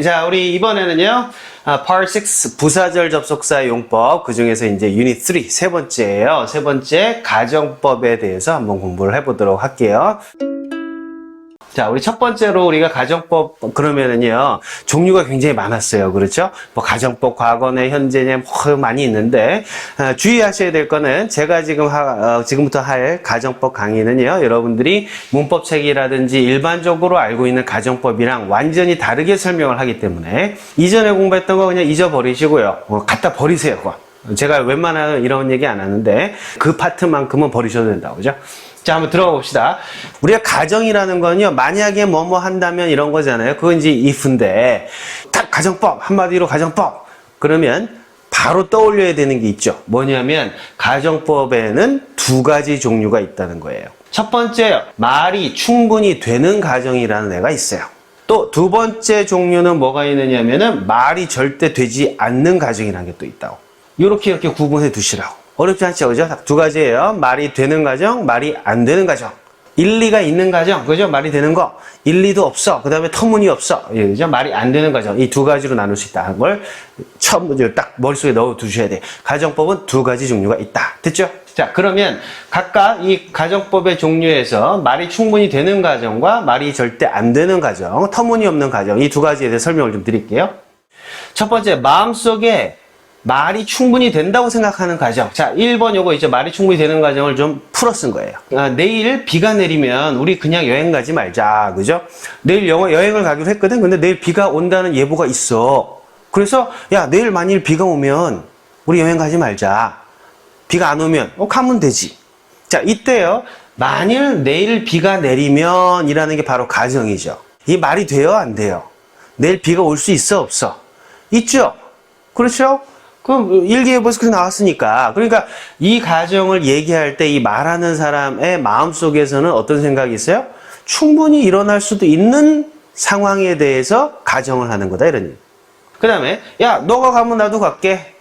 자, 우리 이번에는요, Part 6 부사절 접속사 용법, 그 중에서 이제 유닛 3, 세 번째예요. 세 번째 가정법에 대해서 한번 공부를 해보도록 할게요. 자, 우리 첫 번째로 우리가 가정법 그러면은요, 종류가 굉장히 많았어요. 그렇죠? 뭐 가정법, 과거네, 현재네, 뭐 많이 있는데, 주의하셔야 될 거는 제가 지금부터 할 가정법 강의는요, 여러분들이 문법책이라든지 일반적으로 알고 있는 가정법이랑 완전히 다르게 설명을 하기 때문에 이전에 공부했던 거 그냥 잊어버리시고요. 갖다 버리세요. 그거. 제가 웬만하면 이런 얘기 안 하는데 그 파트만큼은 버리셔도 된다고, 그죠? 자, 한번 들어가 봅시다. 우리가 가정이라는 건요, 만약에 뭐뭐 한다면 이런 거잖아요. 그건 이제 if인데, 딱 가정법, 한마디로 가정법. 그러면 바로 떠올려야 되는 게 있죠. 뭐냐면, 가정법에는 두 가지 종류가 있다는 거예요. 첫 번째, 말이 충분히 되는 가정이라는 애가 있어요. 또 두 번째 종류는 뭐가 있느냐면은, 말이 절대 되지 않는 가정이라는 게 또 있다고. 이렇게 구분해 두시라고. 어렵지 않죠, 그죠? 두 가지예요. 말이 되는 가정, 말이 안 되는 가정. 일리가 있는 가정, 그죠? 말이 되는 거. 일리도 없어. 그 다음에 터무니없어. 예, 그죠? 말이 안 되는 가정. 이 두 가지로 나눌 수 있다는 걸 처음 딱 머릿속에 넣어 두셔야 돼. 가정법은 두 가지 종류가 있다. 됐죠? 자, 그러면 각각 이 가정법의 종류에서 말이 충분히 되는 가정과 말이 절대 안 되는 가정, 터무니없는 가정, 이 두 가지에 대해 설명을 좀 드릴게요. 첫 번째, 마음속에 말이 충분히 된다고 생각하는 가정. 자, 1번 요거 있죠. 말이 충분히 되는 가정을 좀 풀어 쓴 거예요. 내일 비가 내리면 우리 그냥 여행 가지 말자. 그죠? 내일 여행을 가기로 했거든. 근데 내일 비가 온다는 예보가 있어. 그래서 야, 내일 만일 비가 오면 우리 여행 가지 말자. 비가 안 오면 가면 되지. 자, 이때요. 만일 내일 비가 내리면 이라는 게 바로 가정이죠. 이 말이 돼요? 안 돼요? 내일 비가 올 수 있어? 없어? 있죠? 그렇죠? 그럼 일기예보에서 그렇게 나왔으니까. 그러니까 이 가정을 얘기할 때 이 말하는 사람의 마음속에서는 어떤 생각이 있어요? 충분히 일어날 수도 있는 상황에 대해서 가정을 하는 거다, 이런 얘기. 그 다음에 야, 너가 가면 나도 갈게.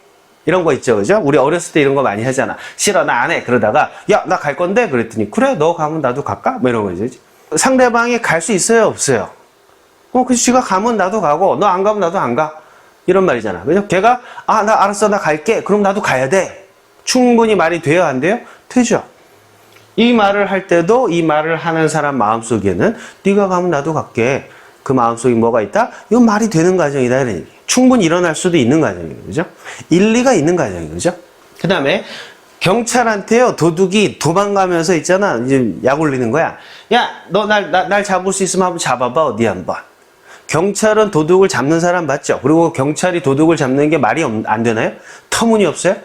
이런 거 있죠, 그죠? 우리 어렸을 때 이런 거 많이 하잖아. 싫어, 나 안 해. 그러다가 야, 나 갈 건데? 그랬더니 그래, 너 가면 나도 갈까? 뭐 이런 거지. 상대방이 갈 수 있어요, 없어요? 그래서 지가 가면 나도 가고 너 안 가면 나도 안 가. 이런 말이잖아. 그죠? 걔가, 나 알았어, 나 갈게. 그럼 나도 가야 돼. 충분히 말이 돼요, 안 돼요? 되죠. 이 말을 할 때도 이 말을 하는 사람 마음속에는 네가 가면 나도 갈게. 그 마음속에 뭐가 있다? 이건 말이 되는 가정이다, 이런 얘기. 충분히 일어날 수도 있는 가정이에요. 그죠? 일리가 있는 가정이에요. 그죠? 그 다음에 경찰한테요, 도둑이 도망가면서 있잖아. 이제 약 올리는 거야. 야, 너 날 잡을 수 있으면 한번 잡아봐, 어디 한번. 경찰은 도둑을 잡는 사람 맞죠? 그리고 경찰이 도둑을 잡는 게 말이 안 되나요? 터무니없어요?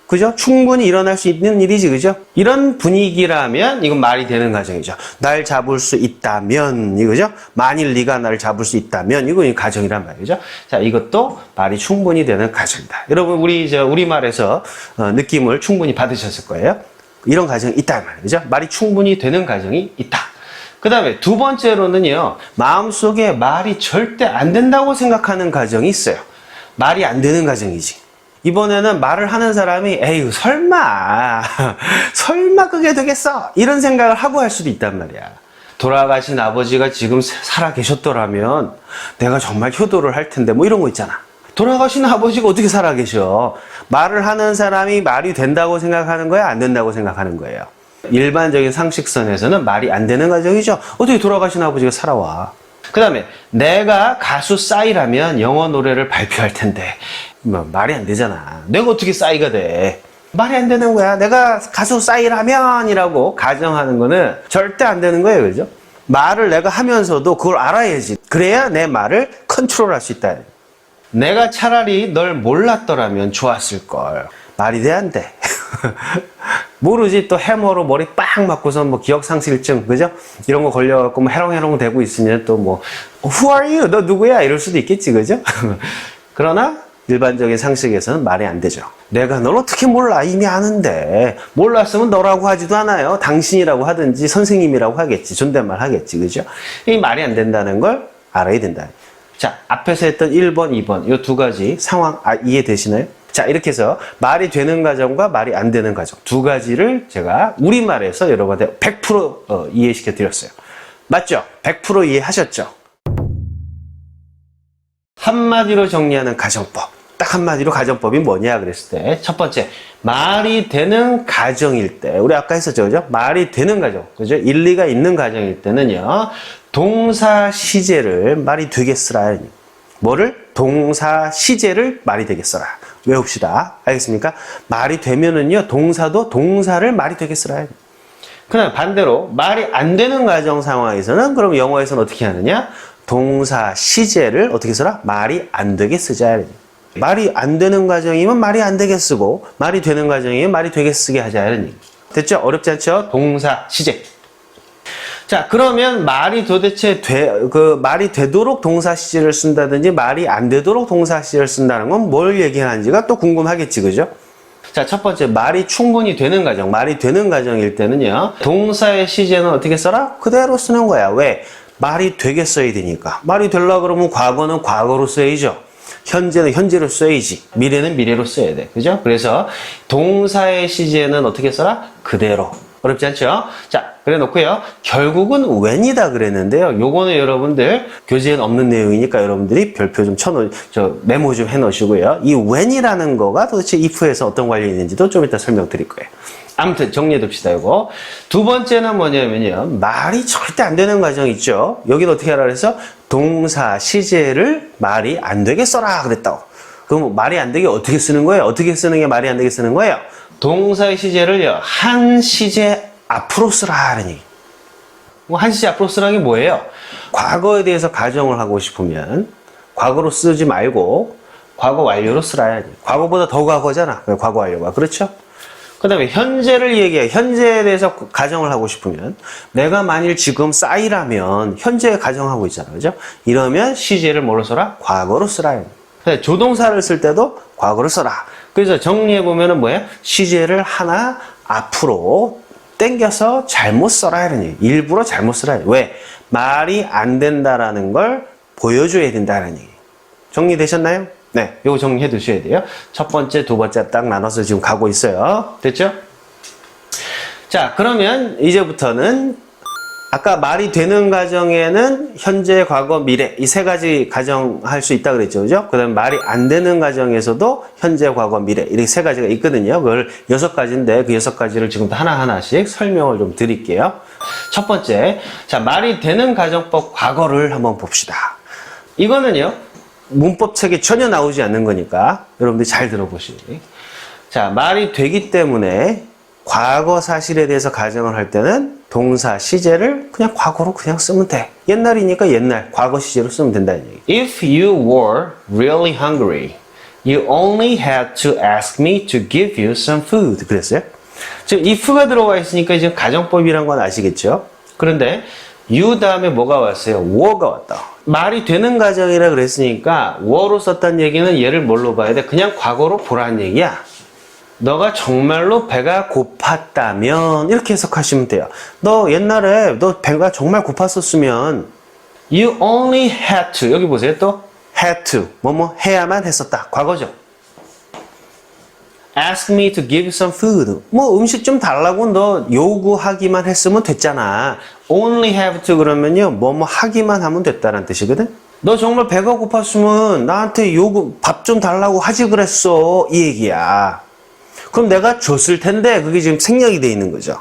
그죠? 충분히 일어날 수 있는 일이지, 그죠? 이런 분위기라면 이건 말이 되는 가정이죠. 날 잡을 수 있다면, 이거죠? 만일 네가 나를 잡을 수 있다면, 이건 가정이란 말이죠. 자, 이것도 말이 충분히 되는 가정이다. 여러분, 우리말에서 느낌을 충분히 받으셨을 거예요. 이런 가정이 있다, 말이죠. 말이 충분히 되는 가정이 있다. 그 다음에 두 번째로는요, 마음속에 말이 절대 안 된다고 생각하는 가정이 있어요. 말이 안 되는 가정이지. 이번에는 말을 하는 사람이 에휴, 설마 그게 되겠어? 이런 생각을 하고 할 수도 있단 말이야. 돌아가신 아버지가 지금 살아 계셨더라면 내가 정말 효도를 할 텐데, 뭐 이런 거 있잖아. 돌아가신 아버지가 어떻게 살아 계셔? 말을 하는 사람이 말이 된다고 생각하는 거야? 안 된다고 생각하는 거예요? 일반적인 상식선에서는 말이 안 되는 가정이죠. 어떻게 돌아가신 아버지가 살아와. 그 다음에 내가 가수 싸이라면 영어 노래를 발표할 텐데, 말이 안 되잖아. 내가 어떻게 싸이가 돼? 말이 안 되는 거야. 내가 가수 싸이라면 이라고 가정하는 거는 절대 안 되는 거예요. 그죠? 말을 내가 하면서도 그걸 알아야지. 그래야 내 말을 컨트롤할 수 있다. 내가 차라리 널 몰랐더라면 좋았을 걸. 말이 돼, 안 돼? 모르지. 또 해머로 머리 빡 맞고서 뭐 기억상실증, 그죠? 이런 거 걸려갖고 뭐 해롱해롱 되고 있으면 또 뭐 Who are you? 너 누구야? 이럴 수도 있겠지, 그죠? 그러나 일반적인 상식에서는 말이 안 되죠. 내가 널 어떻게 몰라? 이미 아는데. 몰랐으면 너라고 하지도 않아요. 당신이라고 하든지 선생님이라고 하겠지. 존댓말 하겠지, 그죠? 이 말이 안 된다는 걸 알아야 된다. 자, 앞에서 했던 1번, 2번 이 두 가지 상황 이해되시나요? 자, 이렇게 해서 말이 되는 가정과 말이 안 되는 가정 두 가지를 제가 우리말에서 여러분한테 100% 이해시켜 드렸어요. 맞죠? 100% 이해하셨죠? 한마디로 정리하는 가정법. 딱 한마디로 가정법이 뭐냐 그랬을 때 첫 번째, 말이 되는 가정일 때, 우리 아까 했었죠, 그죠? 말이 되는 가정, 그죠? 일리가 있는 가정일 때는요, 동사 시제를 말이 되게 쓰라. 뭐를? 동사 시제를 말이 되게 써라. 외웁시다. 알겠습니까? 말이 되면은요, 동사도 동사를 말이 되게 쓰라. 그럼 반대로 말이 안 되는 가정 상황에서는 그럼 영어에서는 어떻게 하느냐? 동사 시제를 어떻게 써라? 말이 안 되게 쓰자. 말이 안 되는 가정이면 말이 안 되게 쓰고, 말이 되는 가정이면 말이 되게 쓰게 하자. 이런 얘기. 됐죠? 어렵지 않죠? 동사 시제. 자, 그러면 말이 도대체 말이 되도록 동사 시제를 쓴다든지 말이 안 되도록 동사 시제를 쓴다는 건 뭘 얘기하는지가 또 궁금하겠지, 그죠? 자, 첫 번째, 말이 충분히 되는 가정. 말이 되는 가정일 때는요, 동사의 시제는 어떻게 써라? 그대로 쓰는 거야. 왜? 말이 되게 써야 되니까. 말이 되려고 그러면 과거는 과거로 써야죠. 현재는 현재로 써야지. 미래는 미래로 써야 돼. 그죠? 그래서 동사의 시제는 어떻게 써라? 그대로. 어렵지 않죠? 자, 그래 놓고요. 결국은 when이다 그랬는데요. 요거는 여러분들 교재엔 없는 내용이니까 여러분들이 별표 좀 메모 좀 해 놓으시고요. 이 when이라는 거가 도대체 if에서 어떤 관련이 있는지도 좀 이따 설명드릴 거예요. 아무튼 정리해 둡시다, 이거. 두 번째는 뭐냐면요. 말이 절대 안 되는 가정 있죠? 여기는 어떻게 하라 그래서 동사 시제를 말이 안 되게 써라 그랬다고. 그럼 말이 안 되게 어떻게 쓰는 거예요? 어떻게 쓰는 게 말이 안 되게 쓰는 거예요? 동사의 시제를요, 한 시제 앞으로 쓰라는 얘기. 한 시제 앞으로 쓰라는 게 뭐예요? 과거에 대해서 가정을 하고 싶으면 과거로 쓰지 말고 과거 완료로 쓰라야지. 과거보다 더 과거잖아. 과거 완료가. 그렇죠? 그 다음에 현재를 얘기해. 현재에 대해서 가정을 하고 싶으면 내가 만일 지금 싸이라면 현재에 가정하고 있잖아. 그죠? 이러면 시제를 뭐로 써라? 과거로 쓰라. 조동사를 쓸 때도 과거로 써라. 그래서 정리해보면은 뭐예요? 시제를 하나 앞으로 땡겨서 잘못 써라. 이런 얘기. 일부러 잘못 쓰라. 왜? 말이 안 된다라는 걸 보여줘야 된다는 얘기. 정리되셨나요? 네, 요거 정리해 두셔야 돼요. 첫 번째, 두 번째 딱 나눠서 지금 가고 있어요. 됐죠? 자, 그러면 이제부터는 아까 말이 되는 가정에는 현재, 과거, 미래 이 세 가지 가정할 수 있다 그랬죠, 그죠? 그다음 말이 안 되는 가정에서도 현재, 과거, 미래 이렇게 세 가지가 있거든요. 그걸 6가지인데 그 6가지를 지금부터 하나하나씩 설명을 좀 드릴게요. 첫 번째, 자, 말이 되는 가정법 과거를 한번 봅시다. 이거는요, 문법책에 전혀 나오지 않는 거니까 여러분들이 잘 들어보시기. 자, 말이 되기 때문에 과거 사실에 대해서 가정을 할 때는 동사 시제를 그냥 과거로 그냥 쓰면 돼. 옛날이니까 옛날, 과거 시제로 쓰면 된다는 얘기. If you were really hungry, you only had to ask me to give you some food. 그랬어요? 지금 if가 들어가 있으니까 지금 가정법이란 건 아시겠죠? 그런데 you 다음에 뭐가 왔어요? were가 왔다. 말이 되는 가정이라 그랬으니까 were로 썼다는 얘기는 얘를 뭘로 봐야 돼? 그냥 과거로 보라는 얘기야. 너가 정말로 배가 고팠다면 이렇게 해석하시면 돼요. 너 옛날에 너 배가 정말 고팠었으면 you only had to, 여기 보세요. 또 had to, 뭐뭐 해야만 했었다. 과거죠. ask me to give you some food. 뭐 음식 좀 달라고 너 요구하기만 했으면 됐잖아. only have to 그러면요, 뭐뭐 하기만 하면 됐다는 뜻이거든. 너 정말 배가 고팠으면 나한테 밥 좀 달라고 하지 그랬어, 이 얘기야. 그럼 내가 줬을 텐데 그게 지금 생략이 돼 있는 거죠.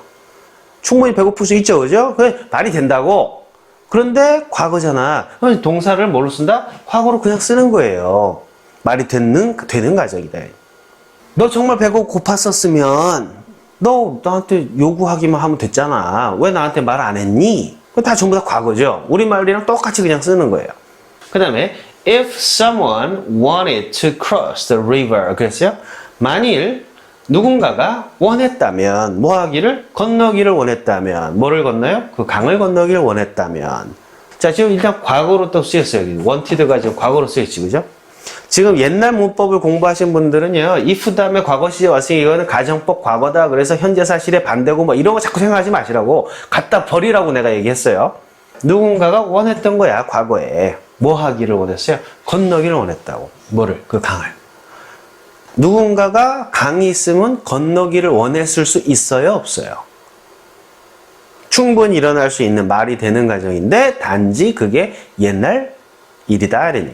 충분히 배고플 수 있죠, 그죠? 그래, 말이 된다고. 그런데 과거잖아. 그럼 동사를 뭘로 쓴다? 과거로 그냥 쓰는 거예요. 말이 되는 가정이다. 너 정말 배가 고팠었으면 너 나한테 요구하기만 하면 됐잖아. 왜 나한테 말 안 했니? 그거 다 전부 다 과거죠. 우리말이랑 똑같이 그냥 쓰는 거예요. 그 다음에 if someone wanted to cross the river, 그랬어요? 만일 누군가가 원했다면, 뭐 하기를? 건너기를 원했다면, 뭐를 건너요? 그 강을 건너기를 원했다면. 자, 지금 일단 과거로 또 쓰였어요. wanted가 지금 과거로 쓰였지, 그죠? 지금 옛날 문법을 공부하신 분들은요, if 다음에 과거 시제 왔으니 이거는 가정법 과거다. 그래서 현재 사실의 반대고 뭐 이런 거 자꾸 생각하지 마시라고 갖다 버리라고 내가 얘기했어요. 누군가가 원했던 거야, 과거에. 뭐 하기를 원했어요? 건너기를 원했다고. 뭐를? 그 강을. 누군가가 강이 있으면 건너기를 원했을 수 있어요, 없어요? 충분히 일어날 수 있는 말이 되는 가정인데 단지 그게 옛날 일이다. 이러니.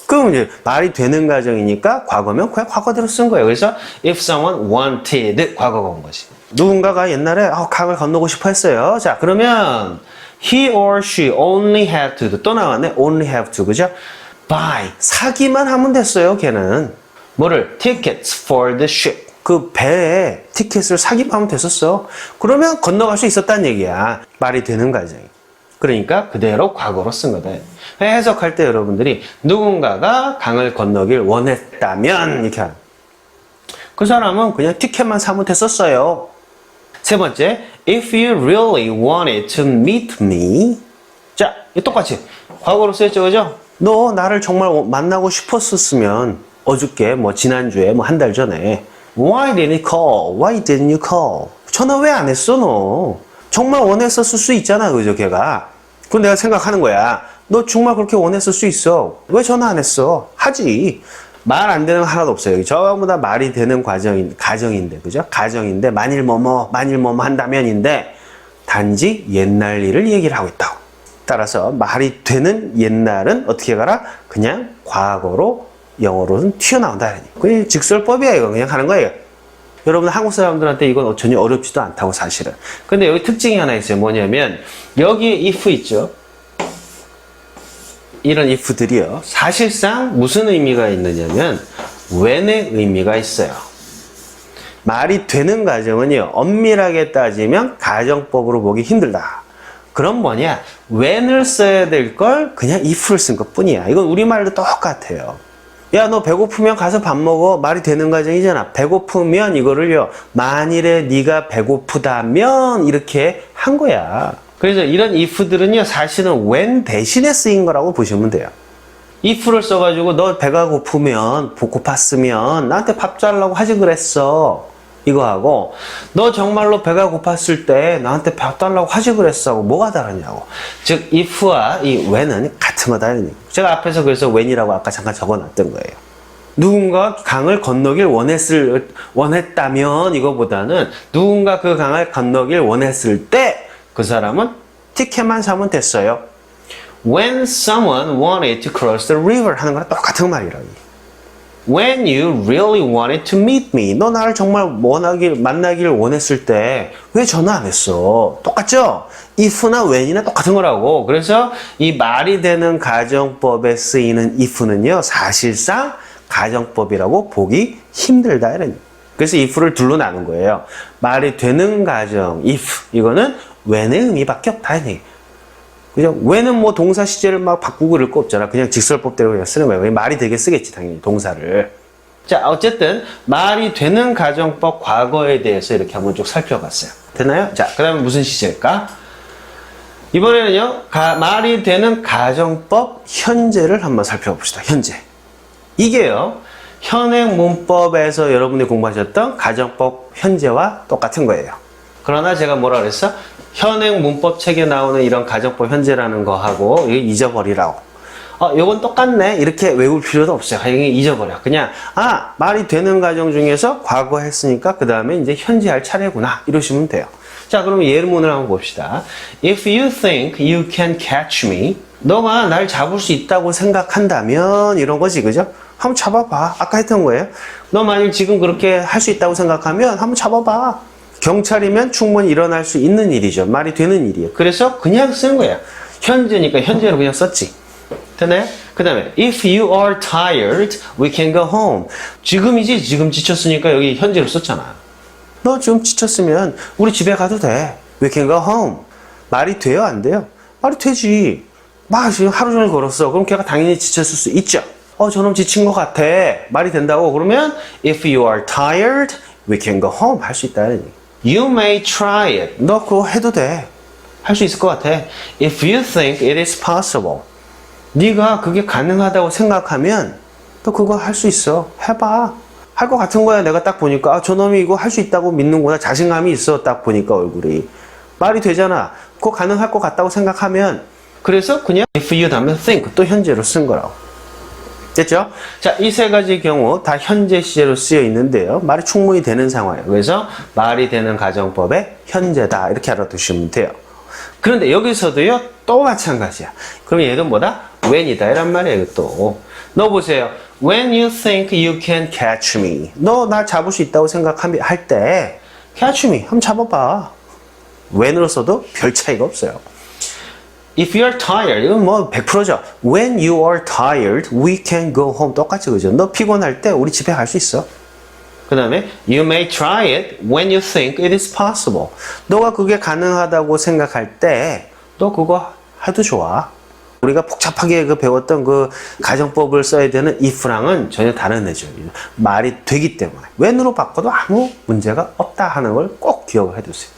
그럼 이제 말이 되는 가정이니까 과거면 그냥 과거대로 쓴 거예요. 그래서 if someone wanted 과거가 온 거지. 누군가가 옛날에 강을 건너고 싶어 했어요. 자, 그러면 he or she only have to 또 나왔네. only have to 그죠? buy 사기만 하면 됐어요. 걔는 뭐를 tickets for the ship 그 배에 티켓을 사기만 하면 됐었어. 그러면 건너갈 수 있었다는 얘기야. 말이 되는 가정이. 그러니까 그대로 과거로 쓴 거다. 해석할 때 여러분들이 누군가가 강을 건너길 원했다면 이렇게 하는. 그 사람은 그냥 티켓만 사면 됐었어요. 세 번째, if you really wanted to meet me. 자, 똑같이 과거로 쓰였죠, 그죠? 너 나를 정말 만나고 싶었었으면 어저께 지난주에 한 달 전에 Why didn't you call? Why didn't you call? 전화 왜 안 했어, 너? 정말 원했었을 수 있잖아, 그죠, 걔가. 그럼 내가 생각하는 거야. 너 정말 그렇게 원했을 수 있어. 왜 전화 안 했어? 하지. 말 안 되는 거 하나도 없어요. 전부 다 말이 되는 가정인데, 그죠? 가정인데, 만일 뭐뭐 한다면인데, 단지 옛날 일을 얘기를 하고 있다고. 따라서 말이 되는 옛날은 어떻게 가라? 그냥 과거로 영어로는 튀어나온다. 그냥 직설법이야, 이거. 그냥 하는 거예요. 여러분 한국 사람들한테 이건 전혀 어렵지도 않다고 사실은. 근데 여기 특징이 하나 있어요. 뭐냐면 여기에 if 있죠. 이런 if들이요. 사실상 무슨 의미가 있느냐면 when의 의미가 있어요. 말이 되는 가정은요. 엄밀하게 따지면 가정법으로 보기 힘들다. 그럼 뭐냐? when을 써야 될 걸 그냥 if를 쓴 것뿐이야. 이건 우리말도 똑같아요. 야, 너 배고프면 가서 밥 먹어. 말이 되는 가정이잖아. 배고프면 이거를요. 만일에 네가 배고프다면 이렇게 한 거야. 그래서 이런 if들은요. 사실은 when 대신에 쓰인 거라고 보시면 돼요. if를 써가지고 너 배가 고팠으면 나한테 밥 달라고 하지 그랬어. 이거 하고 너 정말로 배가 고팠을 때 나한테 밥 달라고 하지 그랬어. 뭐가 다르냐고. 즉 if와 이 when은 같은 거다. 제가 앞에서 그래서 when이라고 아까 잠깐 적어놨던 거예요. 누군가 강을 건너길 원했다면 이거보다는 누군가 그 강을 건너길 원했을 때 그 사람은 티켓만 사면 됐어요. When someone wanted to cross the river 하는 거랑 똑같은 말이라고. When you really wanted to meet me. 너 나를 정말 만나길 원했을 때 왜 전화 안 했어? 똑같죠? if나 when이나 똑같은 거라고. 그래서 이 말이 되는 가정법에 쓰이는 if는요. 사실상 가정법이라고 보기 힘들다. 이런. 그래서 if를 둘로 나눈 거예요. 말이 되는 가정, if. 이거는 when의 의미밖에 없다. 그죠? when은 동사 시제를 막 바꾸고 그럴 거 없잖아. 그냥 직설법대로 그냥 쓰는 거예요. 말이 되게 쓰겠지, 당연히, 동사를. 자, 어쨌든, 말이 되는 가정법 과거에 대해서 이렇게 한번 쭉 살펴봤어요. 됐나요? 자, 그 다음에 무슨 시제일까? 이번에는요, 말이 되는 가정법 현재를 한번 살펴봅시다. 현재. 이게요, 현행 문법에서 여러분이 공부하셨던 가정법 현재와 똑같은 거예요. 그러나 제가 뭐라 그랬어? 현행 문법 책에 나오는 이런 가정법 현재라는 거하고 잊어버리라고. 요건 똑같네. 이렇게 외울 필요도 없어요. 그냥 잊어버려. 그냥 말이 되는 가정 중에서 과거 했으니까 그 다음에 이제 현재 할 차례구나. 이러시면 돼요. 자, 그럼 예문을 한번 봅시다. If you think you can catch me, 너가 날 잡을 수 있다고 생각한다면 이런 거지, 그죠? 한번 잡아봐. 아까 했던 거예요. 너 만약 지금 그렇게 할 수 있다고 생각하면 한번 잡아봐. 경찰이면 충분히 일어날 수 있는 일이죠. 말이 되는 일이에요. 그래서 그냥 쓴 거야. 현재니까 현재로 그냥 썼지. 됐나요? 그 다음에 if you are tired, we can go home. 지금이지. 지금 지쳤으니까 여기 현재로 썼잖아. 너 지금 지쳤으면 우리 집에 가도 돼. We can go home. 말이 돼요? 안 돼요? 말이 되지. 지금 하루 종일 걸었어. 그럼 걔가 당연히 지쳤을 수 있죠. 저놈 지친 것 같아. 말이 된다고. 그러면 if you are tired, we can go home. 할 수 있다는 얘기. You may try it. 너 그거 해도 돼. 할 수 있을 것 같아. If you think it is possible. 네가 그게 가능하다고 생각하면 너 그거 할 수 있어. 해봐. 할 것 같은 거야. 내가 딱 보니까 저놈이 이거 할 수 있다고 믿는구나. 자신감이 있어. 딱 보니까 얼굴이. 말이 되잖아. 그거 가능할 것 같다고 생각하면 그래서 그냥 if you 다음에 think 또 현재로 쓴 거라고. 됐죠? 자, 이 세 가지 경우 다 현재 시제로 쓰여 있는데요. 말이 충분히 되는 상황이에요. 그래서 말이 되는 가정법의 현재다. 이렇게 알아두시면 돼요. 그런데 여기서도요, 또 마찬가지야. 그럼 얘도 뭐다? when이다. 이란 말이에요, 또. 너 보세요. When you think you can catch me. 너 나 잡을 수 있다고 생각할 때 catch me. 한번 잡아봐. when으로 써도 별 차이가 없어요. If you are tired, 이건 뭐 100%죠. When you are tired, we can go home. 똑같이 그죠? 너 피곤할 때 우리 집에 갈 수 있어. 그 다음에 You may try it when you think it is possible. 너가 그게 가능하다고 생각할 때 너 그거 해도 좋아. 우리가 복잡하게 배웠던 그 가정법을 써야 되는 if랑은 전혀 다른 애죠. 말이 되기 때문에. when으로 바꿔도 아무 문제가 없다 하는 걸 꼭 기억을 해두세요.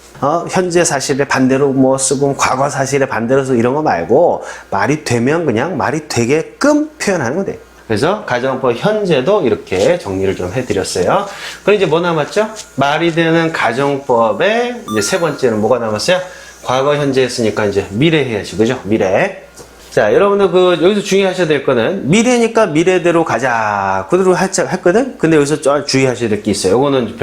현재 사실에 반대로 뭐 쓰고 과거 사실에 반대로 쓰고 이런 거 말고 말이 되면 그냥 말이 되게끔 표현하는 거 돼요. 그래서 가정법 현재도 이렇게 정리를 좀 해드렸어요. 그럼 이제 뭐 남았죠? 말이 되는 가정법의 이제 세 번째는 뭐가 남았어요? 과거, 현재 했으니까 이제 미래 해야지, 그죠? 미래. 자, 여러분들 여기서 주의하셔야 될 거는 미래니까 미래대로 가자. 그대로 했거든? 근데 여기서 좀 주의하셔야 될 게 있어요. 요거는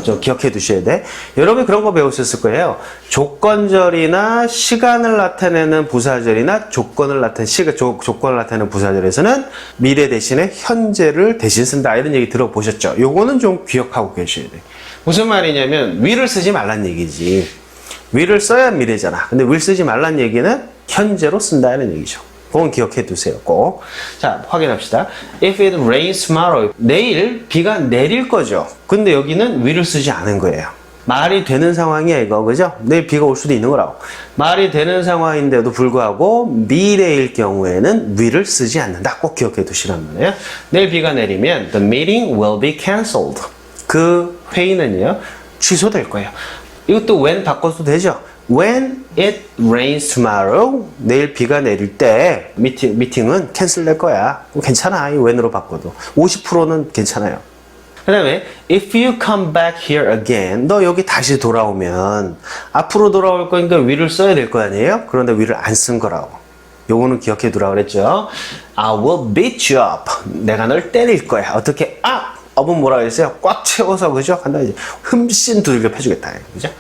좀 기억해 두셔야 돼. 여러분이 그런 거 배우셨을 거예요. 조건절이나 시간을 나타내는 부사절이나 조건을 나타내는 부사절에서는 미래 대신에 현재를 대신 쓴다. 이런 얘기 들어보셨죠? 요거는 좀 기억하고 계셔야 돼. 무슨 말이냐면, will을 쓰지 말란 얘기지. will을 써야 미래잖아. 근데 will 쓰지 말란 얘기는 현재로 쓴다는 얘기죠. 그건 기억해 두세요. 꼭. 자, 확인합시다. If it rains tomorrow. 내일 비가 내릴 거죠. 근데 여기는 will을 쓰지 않은 거예요. 말이 되는 상황이야, 이거. 그죠? 내일 비가 올 수도 있는 거라고. 말이 되는 상황인데도 불구하고 미래일 경우에는 will을 쓰지 않는다. 꼭 기억해 두시란 말이에요. 내일 비가 내리면 the meeting will be cancelled. 그 회의는요, 취소될 거예요. 이것도 when 바꿔도 되죠? When it rains tomorrow, 내일 비가 내릴 때 미팅은 캔슬 될 거야. 괜찮아, 이 when으로 바꿔도. 50%는 괜찮아요. 그 다음에 if you come back here again, 너 여기 다시 돌아오면 앞으로 돌아올 거니까 will을 써야 될 거 아니에요? 그런데 will을 안 쓴 거라고. 요거는 기억해 두라고 그랬죠. I will beat you up. 내가 널 때릴 거야. 어떻게? up은 뭐라고 했어요? 꽉 채워서, 그죠? 간다 이제 흠씬 두들겨 패주겠다. 그죠?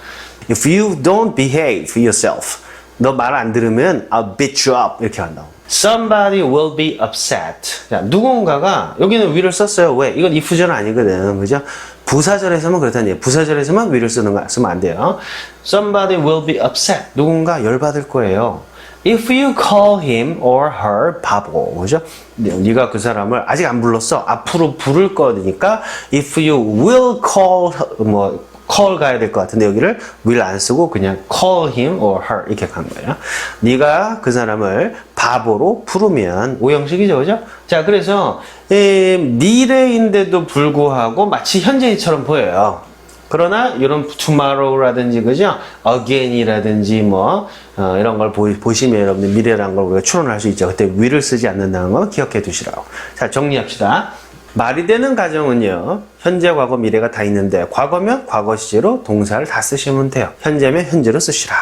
If you don't behave yourself, 너 말 안 들으면 I'll beat you up 이렇게 한다고. Somebody will be upset. 자, 누군가가 여기는 will을 썼어요. 왜? 이건 if절은 아니거든, 그죠? 부사절에서만 그렇다는 얘기예요. 부사절에서만 will을 쓰면 안 돼요. Somebody will be upset. 누군가 열받을 거예요. If you call him or her 바보, 그죠? 네가 그 사람을 아직 안 불렀어. 앞으로 부를 거니까 if you will call 가야 될 것 같은데 여기를 will 안 쓰고 그냥 call him or her 이렇게 간 거예요. 네가 그 사람을 바보로 부르면 오형식이죠, 그죠? 자, 그래서 미래인데도 불구하고 마치 현재인처럼 보여요. 그러나 이런 tomorrow라든지, 그죠? again이라든지 이런 걸 보시면 여러분들 미래라는 걸 우리가 추론할 수 있죠. 그때 will을 쓰지 않는다는 거 기억해 두시라고. 자, 정리합시다. 말이 되는 가정은요, 현재, 과거, 미래가 다 있는데, 과거면 과거 시제로 동사를 다 쓰시면 돼요. 현재면 현재로 쓰시라.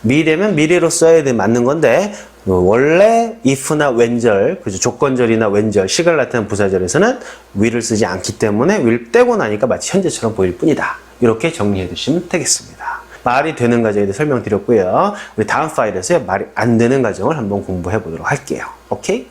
미래면 미래로 써야 돼, 맞는 건데, 원래 if나 when절, 그죠? 조건절이나 when절, 시간을 나타내는 부사절에서는 will을 쓰지 않기 때문에 will 떼고 나니까 마치 현재처럼 보일 뿐이다. 이렇게 정리해 두시면 되겠습니다. 말이 되는 가정에 대해 설명드렸고요. 우리 다음 파일에서 말이 안 되는 가정을 한번 공부해 보도록 할게요. 오케이?